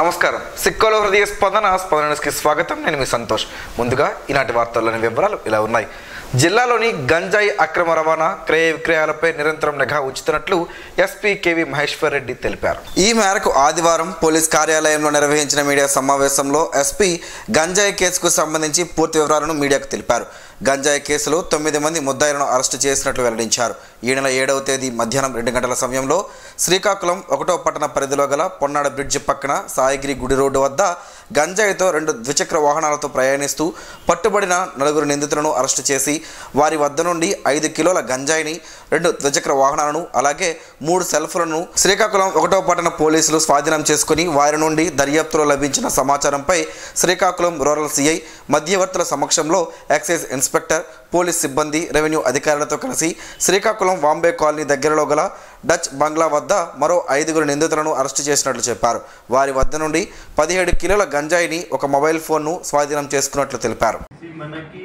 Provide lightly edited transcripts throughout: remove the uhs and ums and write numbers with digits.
నమస్కారం. సిక్కోలో హృదయ స్పందనకి స్వాగతం. నేను మీ సంతోష్. ముందుగా ఈనాటి వార్తల్లోని వివరాలు ఇలా ఉన్నాయి. జిల్లాలోని గంజాయి అక్రమ రవాణా క్రయ విక్రయాలపై నిరంతరం నిఘా ఉంచుతున్నట్లు ఎస్పీ కేవి మహేశ్వర్ రెడ్డి తెలిపారు. ఈ మేరకు ఆదివారం పోలీస్ కార్యాలయంలో నిర్వహించిన మీడియా సమావేశంలో ఎస్పీ గంజాయి కేసుకు సంబంధించి పూర్తి వివరాలను మీడియాకు తెలిపారు. గంజాయి కేసులో 9 మంది ముద్దాయిలను అరెస్టు చేసినట్లు వెల్లడించారు. ఈ నెల 7వ తేదీ మధ్యాహ్నం 2 గంటల సమయంలో శ్రీకాకుళం 1వ పట్టణ పరిధిలో గల పొన్నాడ బ్రిడ్జి పక్కన సాయిగిరి గుడి రోడ్డు వద్ద గంజాయితో 2 ద్విచక్ర వాహనాలతో ప్రయాణిస్తూ పట్టుబడిన 4 నిందితులను అరెస్టు చేసి వారి వద్ద నుండి 5 కిలోల గంజాయిని, 2 ద్విచక్ర వాహనాలను అలాగే 3 సెల్ఫోన్లను శ్రీకాకుళం 1వ పట్టణ పోలీసులు స్వాధీనం చేసుకుని వారి నుండి దర్యాప్తులో లభించిన సమాచారంపై శ్రీకాకుళం రూరల్ సిఐ మధ్యవర్తుల సమక్షంలో ఎక్సైజ్ ఇన్స్పెక్టర్, పోలీస్ సిబ్బంది, రెవెన్యూ అధికారులతో కలిసి శ్రీకాకుళం వాంబే కాలనీ దగ్గరలో గల డచ్ బంగ్లా వద్ద మరో 5 నిందితులను అరెస్టు చేసినట్లు చెప్పారు. వారి వద్ద నుండి 17 కిలోల గంజాయిని, ఒక మొబైల్ ఫోన్ను స్వాధీనం చేసుకున్నట్లు తెలిపారు. మనకి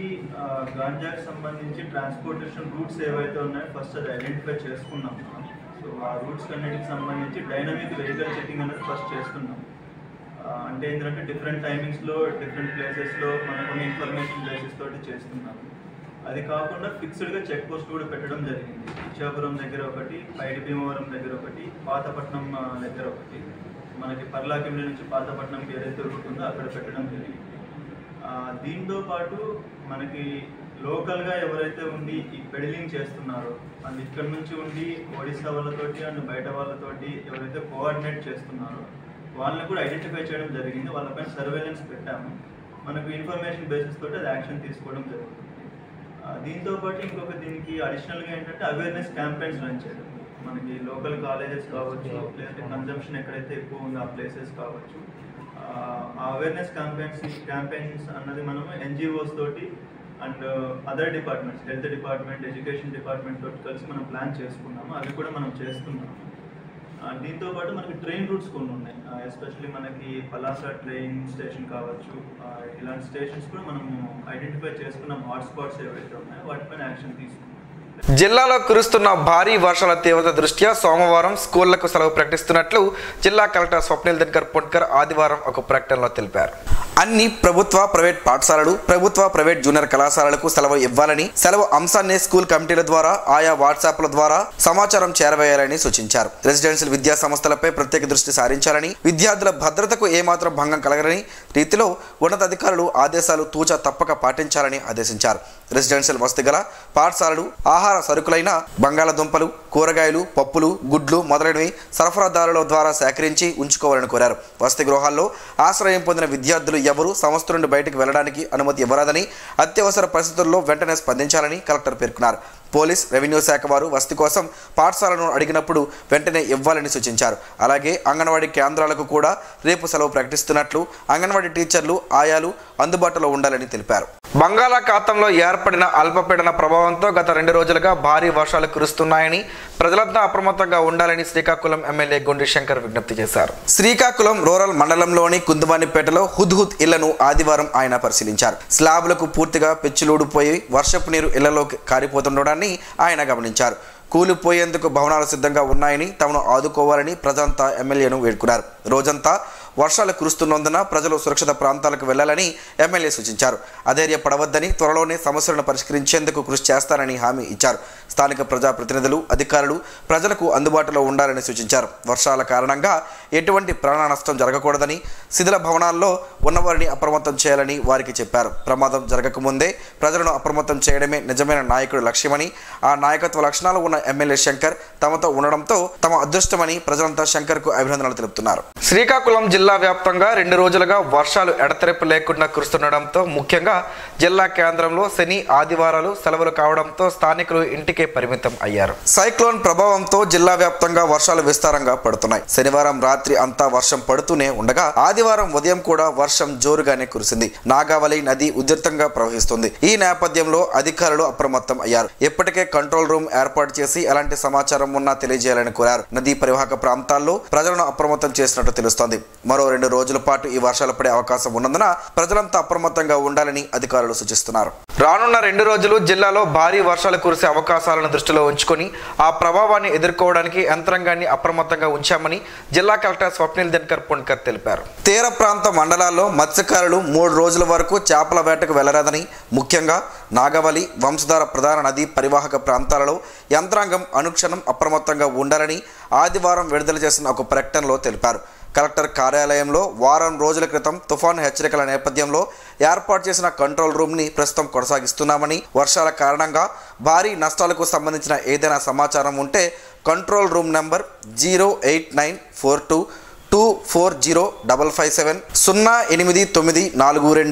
గంజాకి సంబంధించి ట్రాన్స్పోర్టేషన్ రూట్స్ ఏవైతే ఉన్నాయో ఫస్ట్ అది ఐడెంటిఫై చేసుకున్నాం. సో ఆ రూట్స్ అన్నిటికి సంబంధించి డైనమిక్ వెహికల్ చెకింగ్ అనేది ఫస్ట్ చేస్తున్నాం. అంటే ఏంటంటే డిఫరెంట్ టైమింగ్స్లో డిఫరెంట్ ప్లేసెస్లో మనకు ఇన్ఫర్మేషన్ బేసిస్ తోటి చేస్తున్నాం. అది కాకుండా ఫిక్స్డ్గా చెక్ పోస్ట్ కూడా పెట్టడం జరిగింది. ఇచ్చాపురం దగ్గర ఒకటి, పైడి భీమవరం దగ్గర ఒకటి, పాతపట్నం దగ్గర ఒకటి, మనకి పర్లాకిమిడి నుంచి పాతపట్నంకి ఏదైతే రూట్ ఉందో అక్కడ పెట్టడం జరిగింది. దీంతో పాటు మనకి లోకల్గా ఎవరైతే ఉండి ఈ పెడిలింగ్ చేస్తున్నారో అండ్ ఇక్కడ నుంచి ఉండి ఒడిశా వాళ్ళతోటి అండ్ బయట వాళ్ళతోటి ఎవరైతే కోఆర్డినేట్ చేస్తున్నారో వాళ్ళని కూడా ఐడెంటిఫై చేయడం జరిగింది. వాళ్ళపైన సర్వేలెన్స్ పెట్టాము. మనకు ఇన్ఫర్మేషన్ బేసిస్ తోటి అది యాక్షన్ తీసుకోవడం జరుగుతుంది. దీంతో పాటు ఇంకొక దీనికి అడిషనల్గా ఏంటంటే అవేర్నెస్ క్యాంపెయిన్స్ రన్ చేయడం. మనకి లోకల్ కాలేజెస్ కావచ్చు, లేదంటే కన్జంప్షన్ ఎక్కడైతే ఎక్కువ ఉందో ఆ ప్లేసెస్ కావచ్చు, ఆ అవేర్నెస్ క్యాంపెయిన్స్ అన్నది మనము ఎన్జిఓస్ తోటి and other departments, health department, education department తోటి కలిసి మనం ప్లాన్ చేసుకున్నాము. అవి కూడా మనం చేస్తున్నాము. దీంతో పాటు మనకి ట్రైన్ రూట్స్ కొన్ని ఉన్నాయి. ఎస్పెషల్లీ మనకి పలాస ట్రైన్ స్టేషన్ కావచ్చు, ఇలాంటి స్టేషన్స్ కూడా మనము ఐడెంటిఫై చేసుకున్నాం. హాట్స్పాట్స్ ఏవైతే ఉన్నాయో వాటిపైన యాక్షన్ తీసుకున్నాం. జిల్లాలో కురుస్తున్న భారీ వర్షాల తీవ్రత దృష్ట్యా సోమవారం స్కూళ్లకు సెలవు ప్రకటిస్తున్నట్లు జిల్లా కలెక్టర్ స్వప్నిల్ దినకర్ పొట్కర్ ఆదివారం ఒక ప్రకటనలో తెలిపారు. అన్ని ప్రభుత్వ, ప్రైవేట్ పాఠశాలలు, ప్రభుత్వ, ప్రైవేట్ జూనియర్ కళాశాలలకు సెలవు ఇవ్వాలని, సెలవు అంశాన్ని స్కూల్ కమిటీల ద్వారా ఆయా వాట్సాప్ల ద్వారా సమాచారం చేరవేయాలని సూచించారు. రెసిడెన్షియల్ విద్యా సంస్థలపై ప్రత్యేక దృష్టి సారించాలని, విద్యార్థుల భద్రతకు ఏమాత్రం భంగం కలగని రీతిలో ఉన్నతాధికారులు ఆదేశాలు తూచా తప్పక పాటించాలని ఆదేశించారు. రెసిడెన్షియల్ వసతి గల పాఠశాలలు ఆహార సరుకులైన బంగాళాదుంపలు, కూరగాయలు, పప్పులు, గుడ్లు మొదలైనవి సరఫరాదారుల ద్వారా సేకరించి ఉంచుకోవాలని కోరారు. వసతి గృహాల్లో ఆశ్రయం పొందిన విద్యార్థులు ఎవరూ సంస్థ నుండి బయటకు వెళ్లడానికి అనుమతి ఇవ్వరాదని, అత్యవసర పరిస్థితుల్లో వెంటనే స్పందించాలని కలెక్టర్ పేర్కొన్నారు. పోలీస్, రెవెన్యూ శాఖ వారు వసతి కోసం పాఠశాలను అడిగినప్పుడు వెంటనే ఇవ్వాలని సూచించారు. అలాగే అంగన్వాడీ కేంద్రాలకు కూడా రేపు సెలవు ప్రకటిస్తున్నట్లు, అంగన్వాడీ టీచర్లు, ఆయాలు అందుబాటులో ఉండాలని తెలిపారు. బంగాళాఖాతంలో ఏర్పడిన అల్పపీడన ప్రభావంతో గత 2 రోజులుగా భారీ వర్షాలు కురుస్తున్నాయని, ప్రజలంతా అప్రమత్తంగా ఉండాలని శ్రీకాకుళం ఎమ్మెల్యే గొండి శంకర్ విజ్ఞప్తి చేశారు. శ్రీకాకుళం రూరల్ మండలంలోని కుందువానిపేటలో హుద్హుద్ ఇళ్లను ఆదివారం ఆయన పరిశీలించారు. స్లాబ్లకు పూర్తిగా పెచ్చులూడిపోయి వర్షపు నీరు ఇళ్లలోకి కారిపోతుండడాన్ని ఆయన గమనించారు. కూలిపోయేందుకు భవనాలు సిద్ధంగా ఉన్నాయని, తమను ఆదుకోవాలని ప్రజలంతా ఎమ్మెల్యేను వేడుకున్నారు. రోజంతా వర్షాలు కురుస్తున్నందున ప్రజలు సురక్షిత ప్రాంతాలకు వెళ్లాలని ఎమ్మెల్యే సూచించారు. అధైర్యపడవద్దని, త్వరలోనే సమస్యలను పరిష్కరించేందుకు కృషి చేస్తారని హామీ ఇచ్చారు. స్థానిక ప్రజాప్రతినిధులు, అధికారులు ప్రజలకు అందుబాటులో ఉండాలని సూచించారు. వర్షాల కారణంగా ఎటువంటి ప్రాణ నష్టం జరగకూడదని, శిథిల భవనాల్లో ఉన్నవారిని అప్రమత్తం చేయాలని వారికి చెప్పారు. ప్రమాదం జరగకముందే ప్రజలను అప్రమత్తం చేయడమే నిజమైన నాయకుడి లక్ష్యమని, ఆ నాయకత్వ లక్షణాలు ఉన్న ఎమ్మెల్యే శంకర్ తమతో ఉండడంతో తమ అదృష్టమని ప్రజలంతా శంకర్కు అభినందనలు తెలుపుతున్నారు. శ్రీకాకుళం జిల్లా వ్యాప్తంగా 2 రోజులుగా వర్షాలు ఎడతెరపు లేకుండా కురుస్తుండడంతో ముఖ్యంగా జిల్లా కేంద్రంలో శని, ఆదివారాలు సెలవులు కావడంతో స్థానికులు ఇంటికే పరిమితం అయ్యారు. సైక్లోన్ ప్రభావంతో జిల్లా వ్యాప్తంగా వర్షాలు విస్తారంగా పడుతున్నాయి. శనివారం రాత్రి అంతా వర్షం పడుతూనే ఉండగా ఆదివారం ఉదయం కూడా వర్షం జోరుగానే కురిసింది. నాగావళి నది ఉధృతంగా ప్రవహిస్తుంది. ఈ నేపథ్యంలో అధికారులు అప్రమత్తం అయ్యారు. ఇప్పటికే కంట్రోల్ రూమ్ ఏర్పాటు చేసి ఎలాంటి సమాచారం ఉన్నా తెలియజేయాలని కోరారు. నదీ పరివాహక ప్రాంతాల్లో ప్రజలను అప్రమత్తం చేసినట్టు తెలుస్తోంది. మరో 2 రోజుల పాటు ఈ వర్షాలు పడే అవకాశం ఉన్నందున ప్రజలంతా అప్రమత్తంగా ఉండాలని అధికారులు సూచిస్తున్నారు. రానున్న 2 రోజులు జిల్లాలో భారీ వర్షాలు కురిసే అవకాశాలను దృష్టిలో ఉంచుకొని ఆ ప్రభావాన్ని ఎదుర్కోవడానికి యంత్రాంగాన్ని అప్రమత్తంగా ఉంచామని జిల్లా కలెక్టర్ స్వప్నిల్ దినకర్ పుణ్కర్ తెలిపారు. తీర ప్రాంత మండలాల్లో మత్స్యకారులు 3 రోజుల వరకు చేపల వేటకు వెళ్లరాదని, ముఖ్యంగా నాగవలి, వంశధార ప్రధాన నదీ పరివాహక ప్రాంతాలలో యంత్రాంగం అనుక్షణం అప్రమత్తంగా ఉండాలని ఆదివారం విడుదల చేసిన ఒక ప్రకటనలో తెలిపారు. కలెక్టర్ కార్యాలయంలో వారం రోజుల క్రితం తుఫాను హెచ్చరికల నేపథ్యంలో ఏర్పాటు చేసిన కంట్రోల్ రూమ్ని ప్రస్తుతం కొనసాగిస్తున్నామని, వర్షాల కారణంగా భారీ నష్టాలకు సంబంధించిన ఏదైనా సమాచారం ఉంటే కంట్రోల్ రూమ్ నంబర్ 08942240557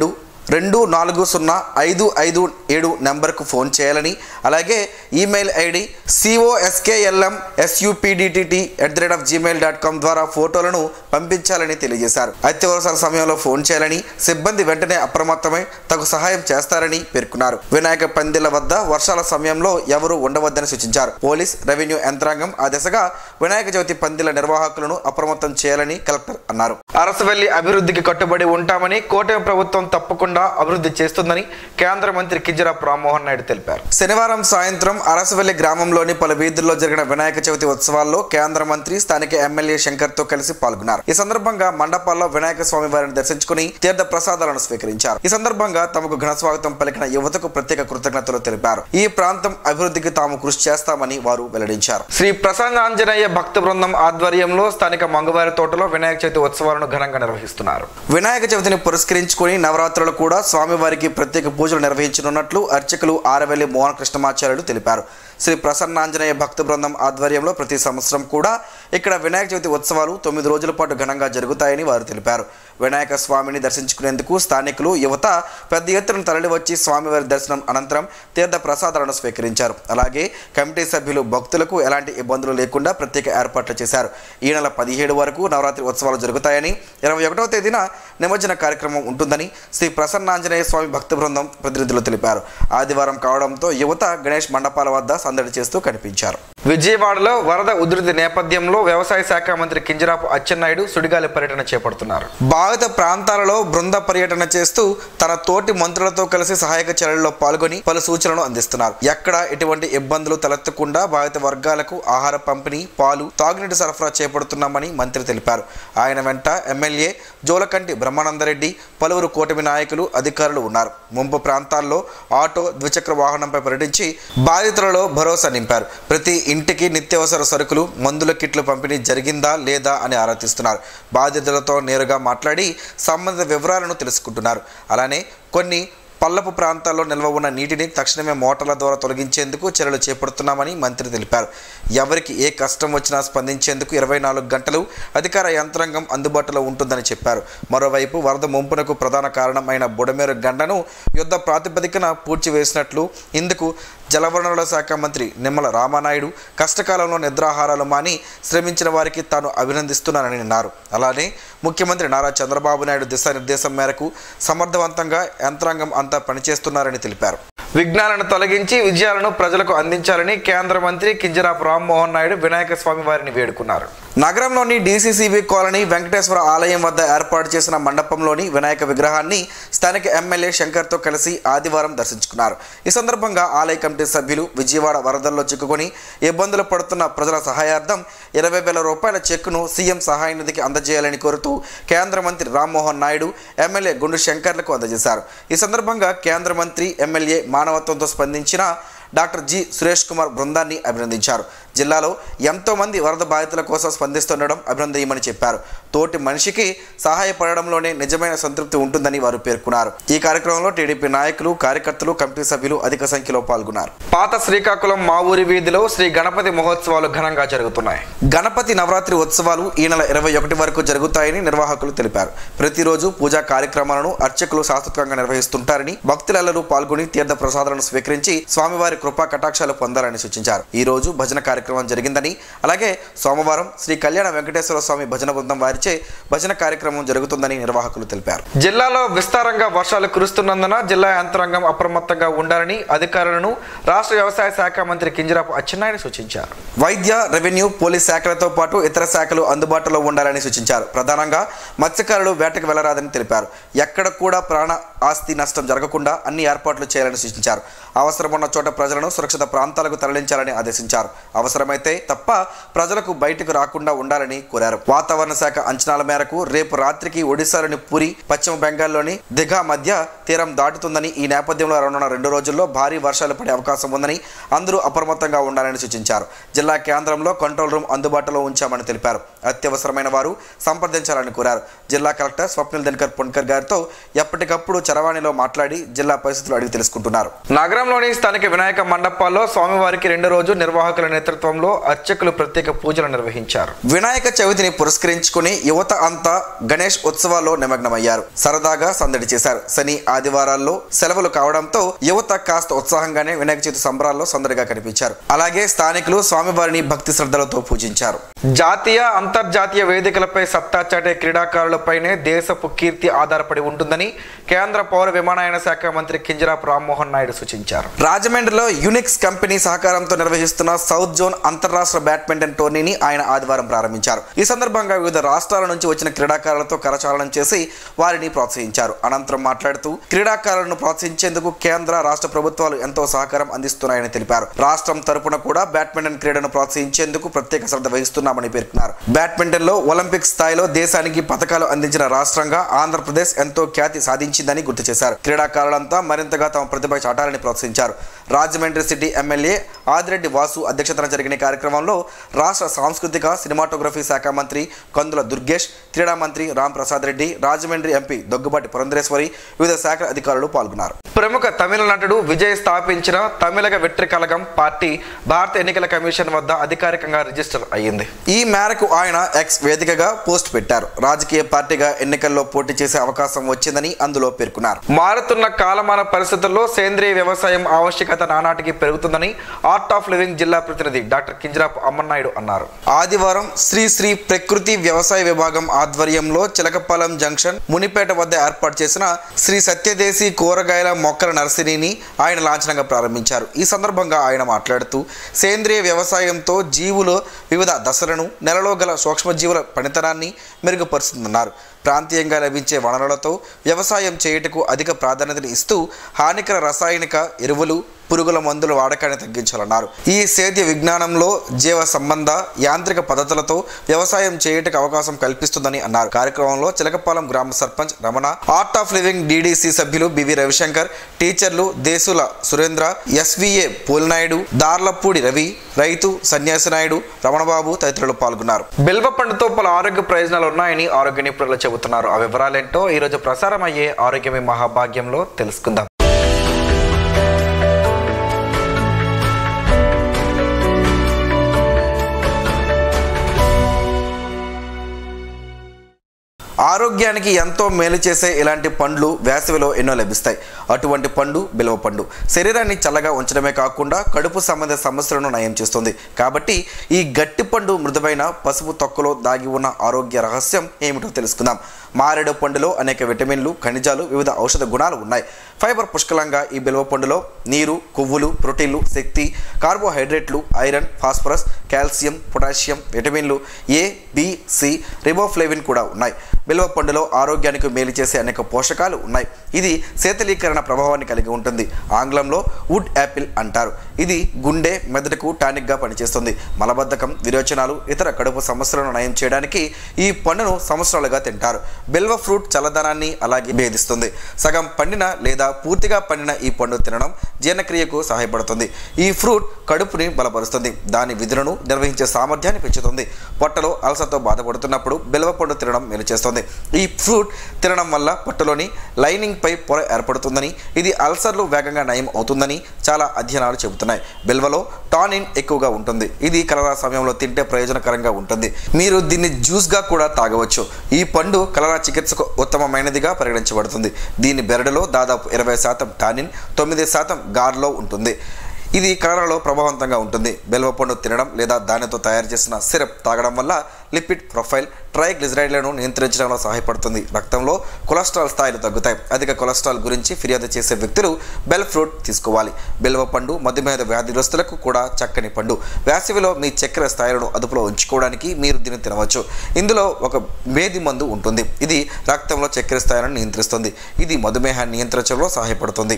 089422405557 నెంబర్కు ఫోన్ చేయాలని, అలాగే ఈమెయిల్ ఐడి coslmsupdtt@gmail.com ద్వారా ఫోటోలను పంపించాలని తెలియజేశారు. అత్యవసర సమయంలో ఫోన్ చేయాలని, సిబ్బంది వెంటనే అప్రమత్తమై తగు సహాయం చేస్తారని పేర్కొన్నారు. వినాయక పందిళ్ల వద్ద వర్షాల సమయంలో ఎవరూ ఉండవద్దని సూచించారు. పోలీస్, రెవెన్యూ యంత్రాంగం ఆ దిశగా వినాయక చవితి పందిళ్ల నిర్వాహకులను అప్రమత్తం చేయాలని కలెక్టర్ అన్నారు. అరసవెల్లి అభివృద్ధికి కట్టుబడి ఉంటామని, కూటమి ప్రభుత్వం తప్పకుండా అభివృద్ధి చేస్తుందని కేంద్ర మంత్రి కింజరాపు రామ్మోహన్ నాయుడు తెలిపారు. శనివారం సాయంత్రం అరసవెల్లి గ్రామంలోని పలు వీధుల్లో జరిగిన వినాయక చవితి ఉత్సవాల్లో కేంద్ర మంత్రి స్థానిక ఎమ్మెల్యే శంకర్ తో కలిసి పాల్గొన్నారు. ఈ సందర్భంగా మండపాల్లో వినాయక స్వామి వారిని దర్శించుకుని తీర్థ ప్రసాదాలను స్వీకరించారు. ఈ సందర్భంగా తమకు ఘన స్వాగతం పలికిన యువతకు ప్రత్యేక కృతజ్ఞతలు తెలిపారు. ఈ ప్రాంతం అభివృద్ధికి తాము కృషి చేస్తామని వారు వెల్లడించారు. శ్రీ ప్రసన్నాంజనేయ భక్త బృందం ఆధ్వర్యంలో స్థానిక మంగవారి తోటలో వినాయక చవితి ఉత్సవాలను ఘనంగా నిర్వహిస్తున్నారు. వినాయక చవితిని పురస్కరించుకుని నవరాత్రులు కూడా స్వామివారికి ప్రత్యేక పూజలు నిర్వహించనున్నట్లు అర్చకులు ఆరవెల్లి మోహన కృష్ణమాచార్యులు తెలిపారు. శ్రీ ప్రసన్నాంజనేయ భక్త బృందం ఆధ్వర్యంలో ప్రతి సంవత్సరం కూడా ఇక్కడ వినాయక చవితి ఉత్సవాలు 9 రోజుల పాటు ఘనంగా జరుగుతాయని వారు తెలిపారు. వినాయక స్వామిని దర్శించుకునేందుకు స్థానికులు, యువత పెద్ద ఎత్తున తరలివచ్చి స్వామివారి దర్శనం అనంతరం తీర్థ ప్రసాదాలను స్వీకరించారు. అలాగే కమిటీ సభ్యులు భక్తులకు ఎలాంటి ఇబ్బందులు లేకుండా ప్రత్యేక ఏర్పాట్లు చేశారు. ఈ నెల 17 వరకు నవరాత్రి ఉత్సవాలు జరుగుతాయని, 21వ తేదీన నిమజ్జన కార్యక్రమం ఉంటుందని శ్రీ ప్రసన్నాంజనేయ స్వామి భక్త బృందం ప్రతినిధులు తెలిపారు. ఆదివారం కావడంతో యువత గణేష్ మండపాల వద్ద సందడి చేస్తూ కనిపించారు. విజయవాడలో వరద ఉధృతి నేపథ్యంలో వ్యవసాయ శాఖ మంత్రి కింజరాపు అచ్చెన్నాయుడు సుడిగాలి పర్యటన చేపడుతున్నారు. బాధిత ప్రాంతాలలో బృంద పర్యటన చేస్తూ తన తోటి మంత్రులతో కలిసి సహాయక చర్యల్లో పాల్గొని పలు సూచనలు అందిస్తున్నారు. ఎక్కడ ఎటువంటి ఇబ్బందులు తలెత్తకుండా బాధిత వర్గాలకు ఆహార పంపిణీ, పాలు, తాగునీటి సరఫరా చేపడుతున్నామని మంత్రి తెలిపారు. ఆయన వెంట ఎమ్మెల్యే జోలకంటి బ్రహ్మానందరెడ్డి, పలువురు కూటమి నాయకులు, అధికారులు ఉన్నారు. ముంపు ప్రాంతాల్లో ఆటో, ద్విచక్ర వాహనంపై పర్యటించి బాధితులలో భరోసా నింపారు. ప్రతి ఇంటికి నిత్యావసర సరుకులు, మందుల కిట్లు పంపిణీ జరిగిందా లేదా అని ఆరా తీస్తున్నారు. బాధితులతో నేరుగా మాట్లాడి సంబంధిత వివరాలను తెలుసుకుంటున్నారు. అలానే కొన్ని పల్లపు ప్రాంతాల్లో నిల్వ ఉన్న నీటిని తక్షణమే మోటార్ల ద్వారా తొలగించేందుకు చర్యలు చేపడుతున్నామని మంత్రి తెలిపారు. ఎవరికి ఏ కష్టం వచ్చినా స్పందించేందుకు 24 గంటలు అధికార యంత్రాంగం అందుబాటులో ఉంటుందని చెప్పారు. మరోవైపు వరద ముంపునకు ప్రధాన కారణమైన బుడమేరు గండను యుద్ధ ప్రాతిపదికన పూడ్చివేసినట్లు, ఇందుకు జలవనరుల శాఖ మంత్రి నిమ్మల రామానాయుడు కష్టకాలంలో నిద్రాహారాలు మాని శ్రమించిన వారికి తాను అభినందిస్తున్నానని అన్నారు. అలానే ముఖ్యమంత్రి నారా చంద్రబాబు నాయుడు దిశానిర్దేశం మేరకు సమర్థవంతంగా యంత్రాంగం అంతా పనిచేస్తున్నారని తెలిపారు. విఘ్నాలను తొలగించి విజయాలను ప్రజలకు అందించాలని కేంద్ర మంత్రి కింజరాపు రామ్మోహన్ నాయుడు వినాయక స్వామి వారిని వేడుకున్నారు. నగరంలోని డీసీసీబీ కాలనీ వెంకటేశ్వర ఆలయం వద్ద ఏర్పాటు చేసిన మండపంలోని వినాయక విగ్రహాన్ని స్థానిక ఎమ్మెల్యే శంకర్తో కలిసి ఆదివారం దర్శించుకున్నారు. ఈ సందర్భంగా ఆలయ కమిటీ సభ్యులు విజయవాడ వరదల్లో చిక్కుకొని ఇబ్బందులు పడుతున్న ప్రజల సహాయార్థం 20,000 రూపాయల చెక్కును సీఎం సహాయ నిధికి అందజేయాలని కోరుతూ కేంద్ర మంత్రి రామ్మోహన్ నాయుడు ఎమ్మెల్యే గుండు శంకర్లకు అందజేశారు. ఈ సందర్భంగా కేంద్ర మంత్రి, ఎమ్మెల్యే మానవత్వంతో స్పందించిన డాక్టర్ జి సురేష్ కుమార్ బృందాన్ని అభినందించారు. జిల్లాలో ఎంతో మంది వరద బాధితుల కోసం స్పందిస్తుండడం అభినందనీయమని చెప్పారు. తోటి మనిషికి సహాయపడడంలోనే నిజమైన సంతృప్తి ఉంటుందని వారు పేర్కొన్నారు. ఈ కార్యక్రమంలో టీడీపీ నాయకులు, కార్యకర్తలు, కమిటీ సభ్యులు అధిక సంఖ్యలో పాల్గొన్నారు. పాత శ్రీకాకుళం మా ఊరి వీధిలో శ్రీ గణపతి మహోత్సవాలు ఘనంగా జరుగుతున్నాయి. గణపతి నవరాత్రి ఉత్సవాలు ఈ నెల 21 వరకు జరుగుతాయని నిర్వాహకులు తెలిపారు. ప్రతిరోజు పూజా కార్యక్రమాలను అర్చకులు శాస్త్రోక్తంగా నిర్వహిస్తుంటారని, భక్తులెల్లరూ పాల్గొని తీర్థ ప్రసాదాలను స్వీకరించి స్వామివారి కృపా కటాక్షాలు పొందాలని సూచించారు. ఈ రోజు భజన కార్యక్రమం కార్యక్రమం జరిగిందని, అలాగే సోమవారం శ్రీ కళ్యాణ వెంకటేశ్వర స్వామి భజన బృందం వారిచే భజన కార్యక్రమం జరుగుతుందని నిర్వాహకులు తెలిపారు. జిల్లాలో విస్తారంగా వర్షాలు కురుస్తున్నందున జిల్లా యంత్రాంగం అప్రమత్తంగా ఉండాలని అధికారులను రాష్ట్ర వ్యవసాయ శాఖ మంత్రి కింజరాపు అచ్చెన్నాయుడు సూచించారు. వైద్య, రెవెన్యూ, పోలీస్ శాఖలతో పాటు ఇతర శాఖలు అందుబాటులో ఉండాలని సూచించారు. ప్రధానంగా మత్స్యకారులు వేటకు వెళ్లరాదని తెలిపారు. ఎక్కడ కూడా ప్రాణ ఆస్తి నష్టం జరగకుండా అన్ని ఏర్పాట్లు చేయాలని సూచించారు. అవసరమున్న చోట ప్రజలను సురక్షిత ప్రాంతాలకు తరలించాలని ఆదేశించారు. అవసరమైతే తప్ప ప్రజలకు బయటకు రాకుండా ఉండాలని కోరారు. వాతావరణ శాఖ అంచనాల మేరకు రేపు రాత్రికి ఒడిశాలోని పూరి, పశ్చిమ బెంగాల్లోని దిఘా మధ్య తీరం దాటుతుందని, ఈ నేపథ్యంలో రానున్న 2 రోజుల్లో భారీ వర్షాలు పడే అవకాశం ఉందని అందరూ అప్రమత్తంగా ఉండాలని సూచించారు. జిల్లా కేంద్రంలో కంట్రోల్ రూమ్ అందుబాటులో ఉంచామని తెలిపారు. అత్యవసరమైన వారు సంప్రదించాలని కోరారు. జిల్లా కలెక్టర్ స్వప్నిల్ దినకర్ పొన్కర్ గారితో ఎప్పటికప్పుడు చరవాణిలో మాట్లాడి జిల్లా పరిస్థితులు అడిగి తెలుసుకుంటున్నారు. నగరంలోని స్థానిక వినాయక మండపాల్లో స్వామివారికి 2 రోజు నిర్వాహకుల నేతృత్వంలో అర్చకులు ప్రత్యేక పూజలు నిర్వహించారు. వినాయక చవితిని పురస్కరించుకుని యువత అంతా గణేష్ ఉత్సవాల్లో నిమగ్నమయ్యారు. సరదాగా సందడి చేశారు. శని, ఆదివారాల్లో సెలవులు కావడంతో యువత కాస్త ఉత్సాహంగానే వినాయక చవితి సంబరాల్లో సందడిగా కనిపించారు. అలాగే స్థానికులు స్వామివారిని భక్తి శ్రద్ధలతో పూజించారు. జాతీయ, అంతర్జాతీయ వేదికలపై సత్తా చాటే క్రీడాకారులపైనే దేశపు కీర్తి ఆధారపడి ఉంటుందని కేంద్ర పౌర విమానయాన శాఖ మంత్రి కింజరాపు రామ్మోహన్ నాయుడు సూచించారు. రాజమండ్రిలో యూనిక్స్ కంపెనీ సహకారంతో నిర్వహిస్తున్న సౌత్ జోన్ అంతర్రాష్ట్ర బ్యాడ్మింటన్ టోర్నీని ఆయన ఆదివారం ప్రారంభించారు. ఈ సందర్భంగా వివిధ రాష్ట్రాల నుంచి వచ్చిన క్రీడాకారులతో కరచాలనం చేసి వారిని ప్రోత్సహించారు. అనంతరం మాట్లాడుతూ క్రీడాకారులను ప్రోత్సహించేందుకు కేంద్ర, రాష్ట్ర ప్రభుత్వాలు ఎంతో సహకారం అందిస్తున్నాయని తెలిపారు. రాష్ట్రం తరపున కూడా బ్యాడ్మింటన్ క్రీడను ప్రోత్సహించేందుకు ప్రత్యేక శ్రద్ధ వహిస్తున్నామని పేర్కొన్నారు. బ్యాడ్మింటన్ లో ఒలింపిక్ స్థాయిలో దేశానికి పథకాలు అందించిన రాష్ట్రంగా ఆంధ్రప్రదేశ్ ఎంతో ఖ్యాతి సాధించిందని గుర్తు చేశారు. క్రీడాకారులంతా మరింతగా తమ ప్రతిభ చాటాలని ప్రోత్సహించారు. రాజమండ్రి సిటీ ఎమ్మెల్యే ఆదిరెడ్డి వాసు అధ్యక్షతన జరిగిన కార్యక్రమంలో రాష్ట్ర సాంస్కృతిక, సినిమాటోగ్రఫీ శాఖ మంత్రి కందుల దుర్గేష్, క్రీడా మంత్రి రామ్ ప్రసాద్ రెడ్డి, రాజమండ్రి ఎంపీ దగ్గుబాటి పురంధరేశ్వరి, వివిధ శాఖల అధికారులు పాల్గొన్నారు. ప్రముఖ తమిళ నటుడు విజయ్ స్థాపించిన తమిళగ వెట్రి కళగం పార్టీ భారత ఎన్నికల కమిషన్ వద్ద అధికారికంగా రిజిస్టర్ అయ్యింది. ఈ మేరకు ఆయన ఎక్స్ వేదికగా పోస్ట్ పెట్టారు. రాజకీయ పార్టీగా ఎన్నికల్లో పోటీ చేసే అవకాశం వచ్చిందని అందులో పేర్కొన్నారు. మారుతున్న కాలమాన పరిస్థితుల్లో సేంద్రీయ వ్యవసాయం ఆవశ్యకత నానాటికి పెరుగుతుందని ఆర్ట్ ఆఫ్ లివింగ్ జిల్లా ప్రతినిధి డాక్టర్ కింజరాపు అమ్మన్నాయుడు అన్నారు. ఆదివారం శ్రీ ప్రకృతి వ్యవసాయ విభాగం ఆధ్వర్యంలో చిలకపాలెం జంక్షన్, మునిపేట వద్ద ఏర్పాటు చేసిన శ్రీ సత్యదేశీ కూరగాయల మొక్కల నర్సరీని ఆయన లాంఛనంగా ప్రారంభించారు. ఈ సందర్భంగా ఆయన మాట్లాడుతూ సేంద్రీయ వ్యవసాయంతో జీవుల వివిధ దశలను, నెలలో గల సూక్ష్మజీవుల పనితనాన్ని మెరుగుపరుస్తుందన్నారు. ప్రాంతీయంగా లభించే వనరులతో వ్యవసాయం చేయుటకు అధిక ప్రాధాన్యతను ఇస్తూ హానికర రసాయనిక ఎరువులు, పురుగుల మందుల వాడకాన్ని తగ్గించాలన్నారు. ఈ సేద్య విజ్ఞానంలో జీవ సంబంధ యాంత్రిక పద్ధతులతో వ్యవసాయం చేయుటకు అవకాశం కల్పిస్తుందని అన్నారు. కార్యక్రమంలో చిలకపాలెం గ్రామ sarpanch Ramana, art of living DDC సభ్యులు బివి రవిశంకర్, టీచర్లు దేశుల సురేంద్ర, ఎస్వీఏ పోలినాయుడు, దార్లపూడి రవి, రైతు సన్యాసి నాయుడు, రమణబాబు తదితరులు పాల్గొన్నారు. బిల్వ పండుతో పలు ఆరోగ్య ప్రయోజనాలు ఉన్నాయని ఆరోగ్య నిపుణులు చెబుతున్నారు. ఆ వివరాలేంటో ఈరోజు ప్రసారం అయ్యే ఆరోగ్యమే మహాభాగ్యంలో తెలుసుకుందాం. ఆరోగ్యానికి ఎంతో మేలు చేసే ఇలాంటి పండ్లు వేసవిలో ఎన్నో లభిస్తాయి. అటువంటి పండు బిల్వ పండు శరీరాన్ని చల్లగా ఉంచడమే కాకుండా కడుపు సంబంధ సమస్యలను నయం చేస్తుంది. కాబట్టి ఈ గట్టి పండు మృదువైన పసుపు తొక్కలో దాగి ఉన్న ఆరోగ్య రహస్యం ఏమిటో తెలుసుకుందాం. మారేడు పండులో అనేక విటమిన్లు, ఖనిజాలు, వివిధ ఔషధ గుణాలు ఉన్నాయి. ఫైబర్ పుష్కలంగా ఈ బిల్వ పండులో నీరు, కొవ్వులు, ప్రోటీన్లు, శక్తి, కార్బోహైడ్రేట్లు, ఐరన్, ఫాస్ఫరస్, కాల్షియం, పొటాషియం, విటమిన్లు ఏ, బి, సి, రిబోఫ్లేవిన్ కూడా ఉన్నాయి. బిల్వ పండులో ఆరోగ్యానికి మేలు చేసే అనేక పోషకాలు ఉన్నాయి. ఇది శీతలీకరణ ప్రభావాన్ని కలిగి ఉంటుంది. ఆంగ్లంలో వుడ్ యాపిల్ అంటారు. ఇది గుండె, మెదడుకు టానిక్గా పనిచేస్తుంది. మలబద్ధకం, విరోచనాలు, ఇతర కడుపు సమస్యలను నయం చేయడానికి ఈ పండును సంవత్సరాలుగా తింటారు. బిల్వ ఫ్రూట్ చల్లదనాన్ని అలాగే భేదిస్తుంది. సగం పండిన లేదా పూర్తిగా పండిన ఈ పండు తినడం జీర్ణక్రియకు సహాయపడుతుంది. ఈ ఫ్రూట్ కడుపుని బలపరుస్తుంది. దాని విధులను నిర్వహించే సామర్థ్యాన్ని పెంచుతుంది. పొట్టలో అల్సర్తో బాధపడుతున్నప్పుడు బిల్వ పండు తినడం మేలు చేస్తుంది. ఈ ఫ్రూట్ తినడం వల్ల పొట్టలోని లైనింగ్ పై పొర ఏర్పడుతుందని, ఇది అల్సర్లు వేగంగా నయం అవుతుందని చాలా అధ్యయనాలు చెబుతున్నాయి. బిల్వలో టానిన్ ఎక్కువగా ఉంటుంది. ఇది కలరా సమయంలో తింటే ప్రయోజనకరంగా ఉంటుంది. మీరు దీన్ని జ్యూస్గా కూడా తాగవచ్చు. ఈ పండు కలరా చికిత్సకు ఉత్తమమైనదిగా పరిగణించబడుతుంది. దీని బెరడులో దాదాపు 20% టానిన్, 9% గార్లో ఉంటుంది. ఇది కలరాలో ప్రభావవంతంగా ఉంటుంది. బెల్వపండు తినడం లేదా దానితో తయారు చేసిన సిరప్ తాగడం వల్ల లిపిడ్ ప్రొఫైల్ ట్రైగ్లిజరైడ్లను నియంత్రించడంలో సహాయపడుతుంది. రక్తంలో కొలెస్ట్రాల్ స్థాయిలు తగ్గుతాయి. అధిక కొలెస్ట్రాల్ గురించి ఫిర్యాదు చేసే వ్యక్తులు బెల్ ఫ్రూట్ తీసుకోవాలి. బెల్వపండు మధుమేహ వ్యాధిగ్రస్తులకు కూడా చక్కని పండు. వేసవిలో మీ చక్కెర స్థాయిలను అదుపులో ఉంచుకోవడానికి మీరు దీన్ని తినవచ్చు. ఇందులో ఒక వేది మందు ఉంటుంది. ఇది రక్తంలో చక్కెర స్థాయిలను నియంత్రిస్తుంది. ఇది మధుమేహాన్ని నియంత్రించడంలో సహాయపడుతుంది.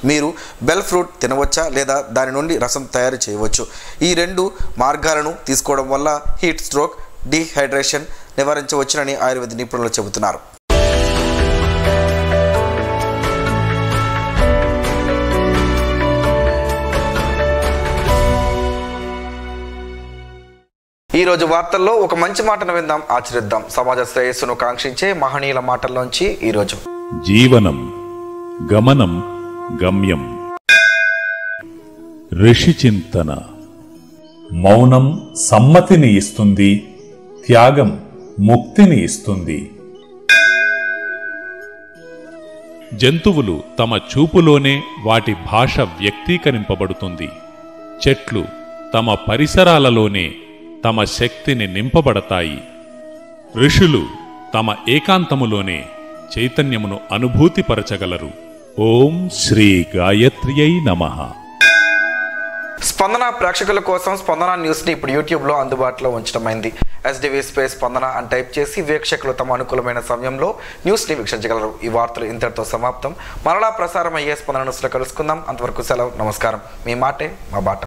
మీరు బెల్ ఫ్రూట్ తినవచ్చా లేదా దాని నుండి రసం తయారు చేయవచ్చు. ఈ 2 మార్గాలను తీసుకోవడం వల్ల హీట్ స్ట్రోక్, డీహైడ్రేషన్ నివారించవచ్చునని ఆయుర్వేద నిపుణులు చెబుతున్నారు. ఈ రోజు వార్తల్లో ఒక మంచి మాటను విందాం, ఆచరిద్దాం. సమాజ శ్రేయస్సును కాంక్షించే మహనీయుల మాటల్లోంచి ఈరోజు. జీవనం గమనం గమ్యం. ఋషి చింతన. మౌనం సమ్మతిని ఇస్తుంది, త్యాగం ముక్తిని ఇస్తుంది. జంతువులు తమ చూపులోనే వాటి భాష వ్యక్తీకరింపబడుతుంది. చెట్లు తమ పరిసరాలలోనే తమ శక్తిని నింపబడతాయి. ఋషులు తమ ఏకాంతములోనే చైతన్యమును అనుభూతిపరచగలరు. ఓం శ్రీ గాయత్ర్యై నమః. స్పందన ప్రేక్షకుల కోసం స్పందన న్యూస్ని ఇప్పుడు యూట్యూబ్లో అందుబాటులో ఉంచడమైంది. SDV స్పేస్ స్పందన అని టైప్ చేసి వీక్షకులు తమ అనుకూలమైన సమయంలో న్యూస్ని వీక్షించగలరు. ఈ వార్తలు ఇంతటితో సమాప్తం. మరలా ప్రసారం అయ్యే స్పందన న్యూస్లో కలుసుకుందాం. అంతవరకు సెలవు. నమస్కారం. మీ మాటే మా బాట.